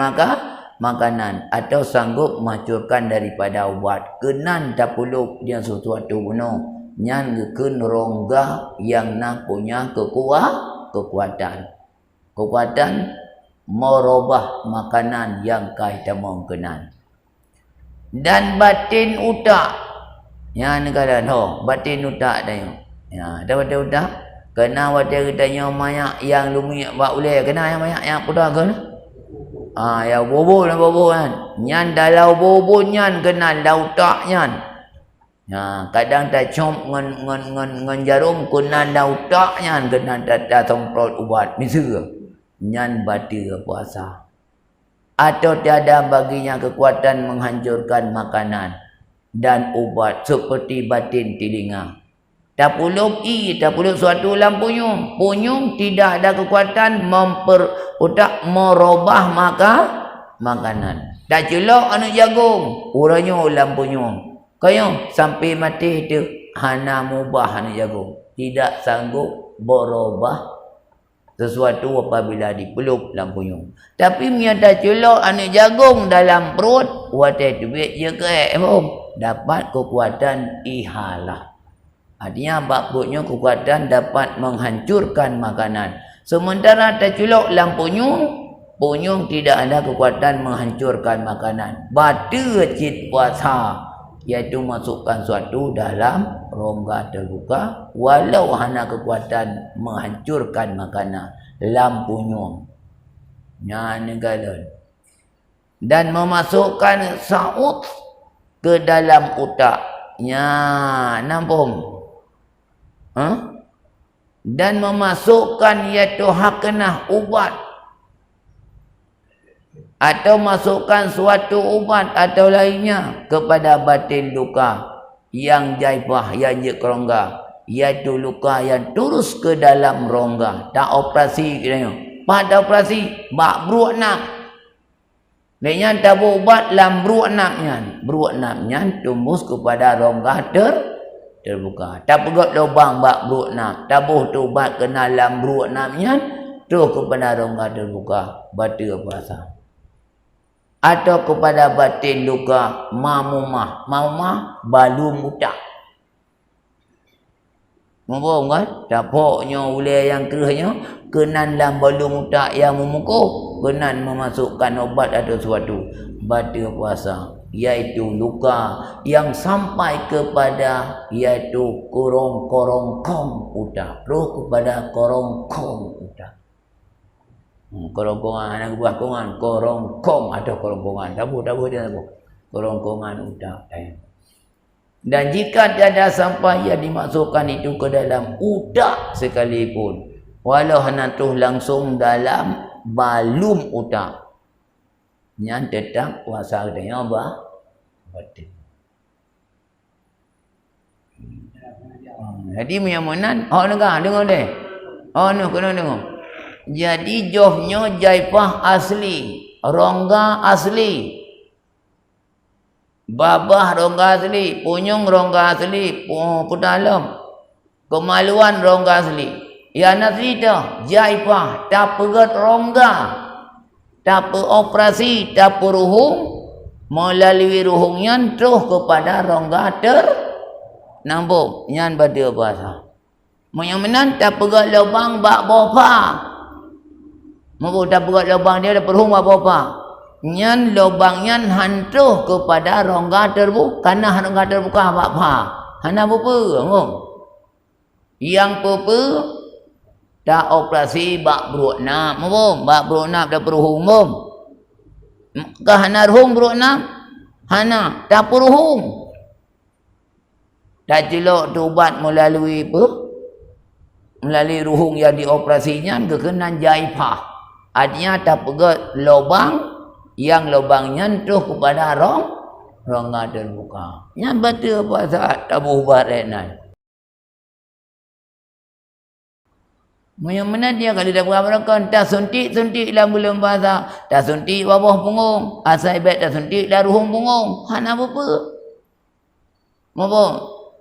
S1: makanan atau sanggup menghancurkan daripada ubat. Kenan tak perlu dia sesuatu bunuh. Nyan ken rongga yang nak punya kekuatan. Kekuatan merubah makanan yang kita mengkenan. Dan batin utak. Ya negara batin utak dah. Ya, ada batin utak. Kena wadah kita nyomayak yang lumi buat uleh, kena yang banyak yang pudah ke? Ya bobo kan. Nyan dalau bobo nyan kena lautak nyan. Ya, kadang tak com ngan jarum kena lautak nyan kena tak semprot ubat misal. Nyan batil puasa. Atau tiada baginya kekuatan menghancurkan makanan dan ubat seperti batin telinga. Tak perlu suatu dalam punyung. Punyung tidak ada kekuatan merubah makanan. Tak celok anak jagung, uranya dalam punyung. Kaya sampai mati itu hana mubah anak jagung. Tidak sanggup berubah sesuatu apabila dipeluk dalam punyung. Tapi miata celok anak jagung dalam perut, wadah duit je ke dapat kekuatan ihalah. Artinya bab perutnya kekuatan dapat menghancurkan makanan. Sementara terculuk dalam punyung tidak ada kekuatan menghancurkan makanan. Batal cit puasa, iaitu masukkan suatu dalam rongga terbuka walau hanya kekuatan menghancurkan makanan dalam punyung. Dan memasukkan saut ke dalam otak. Nampung. Dan memasukkan iaitu hakenah ubat atau masukkan suatu ubat atau lainnya kepada batin luka yang jaibah, yang jekrongga, iaitu luka yang terus ke dalam rongga. Tak operasi pada operasi bak bruak nak. Dia tak ubat dalam bruak naknya tumbus kepada rongga terbuka. Tak pegot lubang bak bruk nak. Tabuh tu ubat kena dalam bruk naknya tu kepada rongga terbuka. Batal puasa. Atau kepada batin luka mamumah. Mamumah balu mutak. Mampu kan? Dapoknya ulai yang kerahnya kenan dalam balu mutak yang memukuh. Kenan memasukkan obat atau sesuatu. Batal puasa. Iaitu luka yang sampai kepada iaitu korong-korong utak. Roh kepada korong-korong utak. Korong-korongan anak buah kongan, korong-kong atau korong-kongan. Tabu dia tabu. Korong-kongan utak. Dan jika tiada sampai ia dimasukkan itu ke dalam utak sekalipun, walau hanya tu langsung dalam balum utak, yang tetap puasa katanya batil. Jadi menyamanan dengar deh. Kena dengar. Jadi johnya jaipah asli, rongga asli, babah rongga asli, punyung rongga asli, pudalam, kemaluan rongga asli. Ya asli dah jaipah tak pegat rongga. tak operasi, tak ruhung, melalui ruhungnya terus kepada rongga nambung nyan pada bahasa. Menyan tak pegat lubang bak bopa. Mau tak pegat lubang dia ada perhung bak bopa. Nyan lubang nyan hantuh kepada rongga terbuka, karena rongga terbuka bak pa. Hana apa? Yang apa? Tak operasi bak beruk nak, mau bak beruk nak dah perhung mom. Kah hana ruhung beruk nak? Hana tak perhung. Tak jelok ubat melalui apa? Melalui ruhung yang dioperasinya kekenan jaipah. Artinya tak pegat lubang yang lubangnya nyentuh kepada rongga terbuka. Yang betul pasal tabuh barenan. Mana dia kalau dah berapa tak suntik lah belum bahasa. Tak suntik bawah punggung. Asal ibad tak suntik lah ruhung punggung. Hana apa? Apa?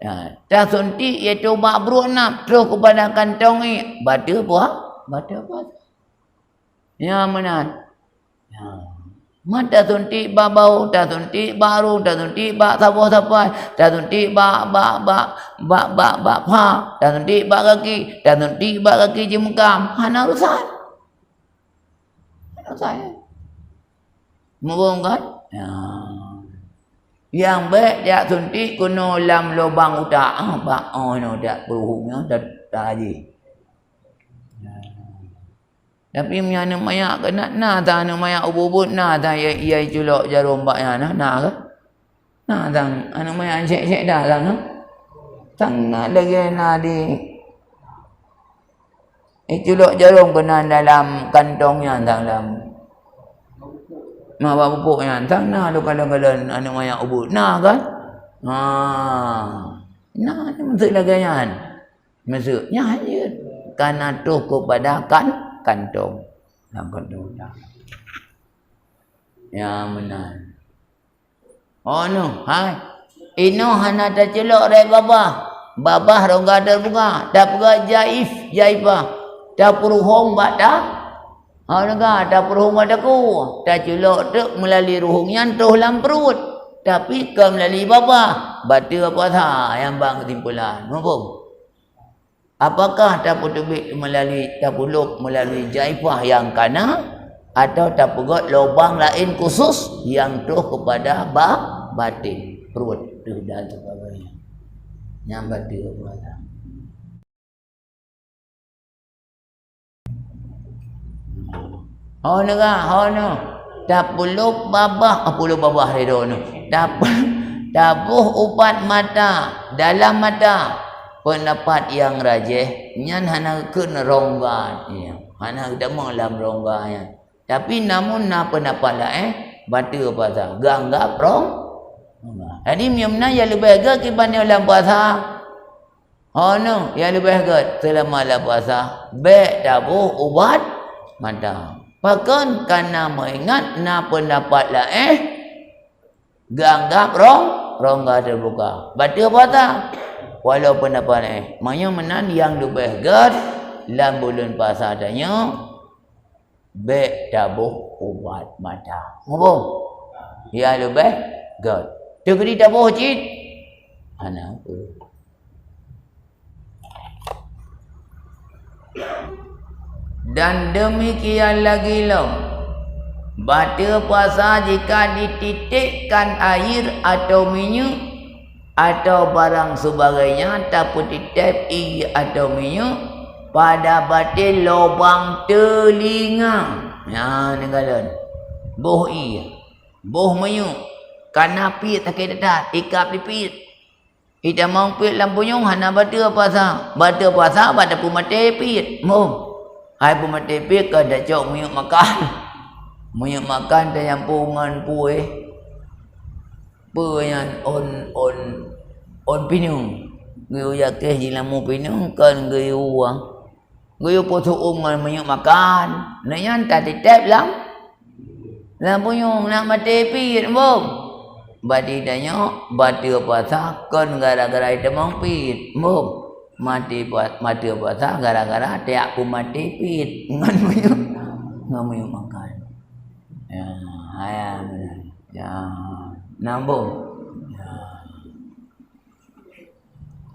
S1: Ya, tak suntik iaitu bak beruk nak terus kepada kantong ni. Baca apa? Baca apa? Ya mana? Ya. Mata suntik bak bau, tak suntik bak ru, tak suntik bak sapu-sapu, tak suntik bak pa, tak suntik bak kaki, tak suntik bak kaki jemukam. Hana urusan. Hana urusan. Mungkin kan? Ya. Yang baik dia suntik kena lam lubang utak. Bak no tak peruhungnya tak haji. Tapi mana mayak ke nak tak anu mayak ubut nak tak ia culok jarum baknya nak ke? Nak tak anu mayak cek dah lah no. Tang nak lagi nak di culok jarum kena dalam kantongnya dalam mak pupuknya tang nak lu kadang-kadang anu mayak ubut nak kan? Nak ni maksud lagi nya. Maksudnya je kana tuh kepada kantong dalam kantong dah. Ya benar. Oh no, hai. Ino hana tak celok rek babah rongga terbuka, tak pegat jaifah, tak peruhung bak dah. Naga tak peruhung bak daku, tak celok tu melalui ruhungnya terus dalam perut. Tapi ke melalui babah, batu apa sah yang bang kesimpulan. Apa? Apakah taputubik melalui jaifah yang kana atau tapugot lubang lain khusus yang tuh kepada batin perut dan sebagainya. Yang batin apa? Oh no. Tapulup babah redono. Tabuh upat mata dalam mata. Pendapat yang rajih nyan hana kena rongga ya. Hana demo dalam rongga ya. Tapi namun pendapat lah batu puasa ganggap jadi memang ya lebih agak kibanya dalam puasa. Oh no, ya lebih agak selama dalam puasa baik tabuh ubat mata. Bahkan karena mengingat pendapat lah ganggap rongga terbuka. Batu puasa walaupun apa menan yang lebih gad dalam bulan puasa adanya baik tabuh ubat mata. Ngomong ya lebih gad tu kedi tabuh cit ana apa dan demikian lagi batu puasa jika dititikkan air atau minyak atau barang sebagainya ataupun ditap atau minyak pada batin lubang telinga. Ya ninggalan. Boh minyak. Kana pit tak kena ikap dipit. Kita mau pit lampunyong hana batu puasa. Batu puasa pada pumate pit. Mom. Hai pumate pit ke dak cok minyak makan. Minyak makan dah yang pungan puih. Yang on pinung geu yakeh jilamu pinung kan geu uang geu potu umman minyak makan nayan tadi tap lam punyung nak mati pit bom badi danyo batu puasa kan gara-gara itu mong pit bom mati puasa gara-gara tiak ku mati pit ngan minyak makan Ya, ayam. Ya, nambung. Ya.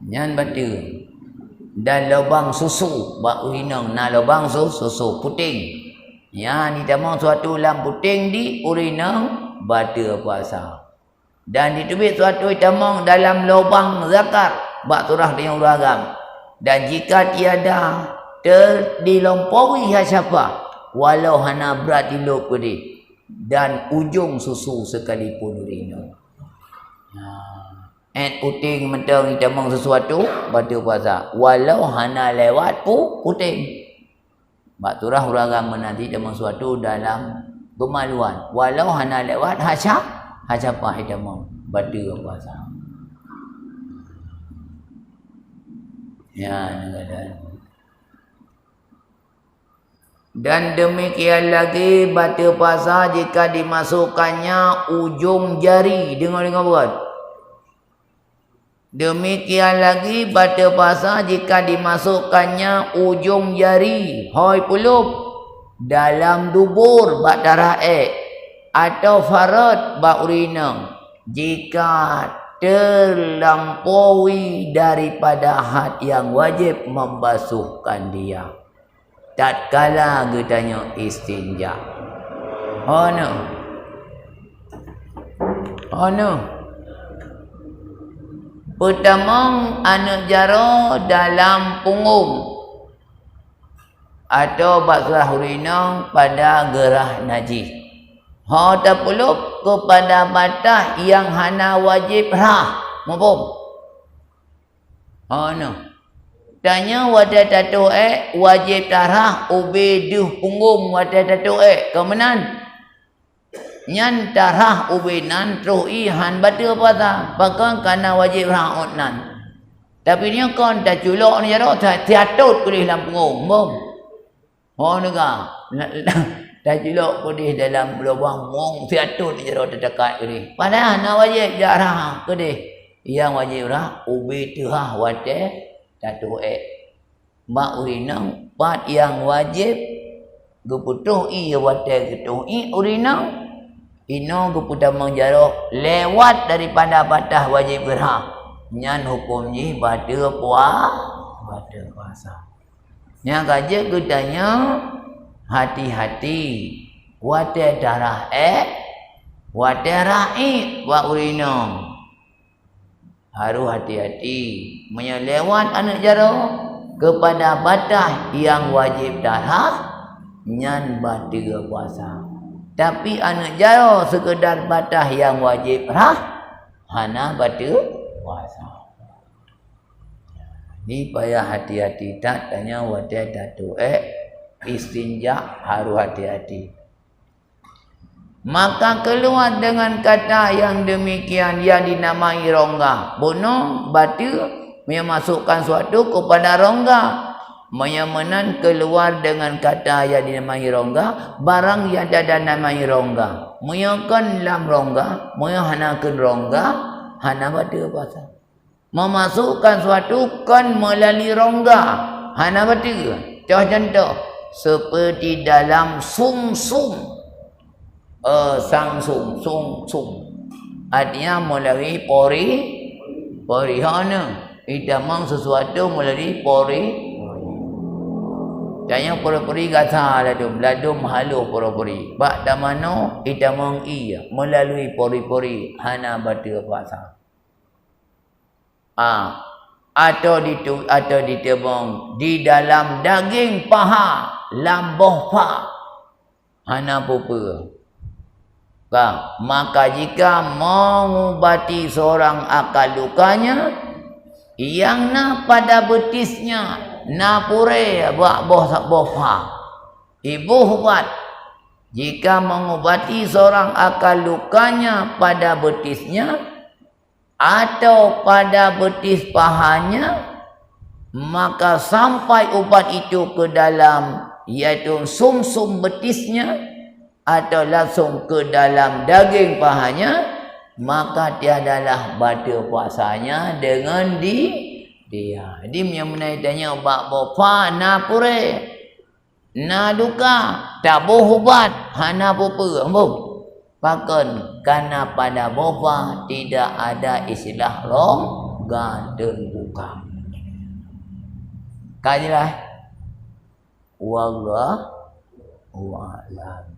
S1: Nyan batu. Dan lubang susu, bak urinang na lubang susu puting. Ya, ni tamang suatu lam puting di urinang batal puasa. Dan ditubik suatu tamang dalam lubang zakar, bak turah dengan uragam. Dan jika tiada dilampaui siapa, walau hana berat diluk pedih dan ujung susu sekalipun urinang. Puting mentang kita mang sesuatu batal puasa walau hana lewat puting. Bak turah urang menanti kita mang sesuatu dalam kemaluan walau hana lewat hacapa kita mang batal puasa. Ya, dan demikian lagi batal puasa jika dimasukkannya ujung jari. Dengar buat. Demikian lagi batal puasa jika dimasukkannya ujung jari hoi pulup dalam dubur bak darah atau farad bak urinang jika terlampaui daripada had yang wajib membasuhkan dia tatkala getanya istinja. Oh no. Pertama, anak jara dalam punggung atau baklah urinang pada gerah najis. Terpulup kepada batas yang hana wajib rah. Mampum? No. Tanya wadah tatu wajib tarah ubi duh punggung wadah tatu kemenan. Nyan tarah ubinan terus ihan batal puasa bahkan karena wajib raut nan. Tapi ni kan tak culok ni jaro tiatut kulih dalam punggung bom. Nega tak culok kulih dalam lubang mong tiatut ni jaro terdekat kulih. Padahal nak wajib jarah kulih. Yang wajib rah ubi terah wadah tatu mak urinang pat yang wajib geputuh wadah getuh urinang ino keputamang jarok lewat daripada batas wajib gerah. Nyan hukumnya batal puasa. Yang kaja kutanya hati-hati. Wadah darah wadah ra'i wa urinang. Harus hati-hati. Menyelewat anak jarok kepada batas yang wajib darah. Nyan batal puasa. Tapi anak jaro sekedar batas yang wajib rah hana batal puasa. Ni payah hati-hati tak tanya wadah datu istinja harus hati-hati. Maka keluar dengan kata yang demikian yang dinamai rongga. Bunuh batal memasukkan suatu kepada rongga. Menyamanan keluar dengan kata yang dinamai rongga barang yang ada namai rongga menyakan lam rongga menghanakan rongga hana batal puasa. Memasukkan suatu kan melalui rongga hana batal. Contoh seperti dalam sum-sum sum artinya melalui pori hana idamang sesuatu melalui pori. Tanya pori-pori kata ladum halu pori-pori. Bak damano itamang iya melalui pori-pori hana batal puasa. Atau ditebang di dalam daging paha lambuh pa hana pupa. Maka jika mengubati seorang akal lukanya yang pada betisnya napure buat boh pa. Ibu ubat jika mengubati seorang akal lukanya pada betisnya atau pada betis pahanya maka sampai ubat itu ke dalam iaitu sum-sum betisnya atau langsung ke dalam daging pahanya maka tiadalah batal puasanya dengan dia. Jadi yang menaitanya bak bopa napure Na duka tak bohubat hana popa ambung. Pakon karena pada bofa tidak ada istilah longgar dan buka. Kajilah. Wallahu a'lam.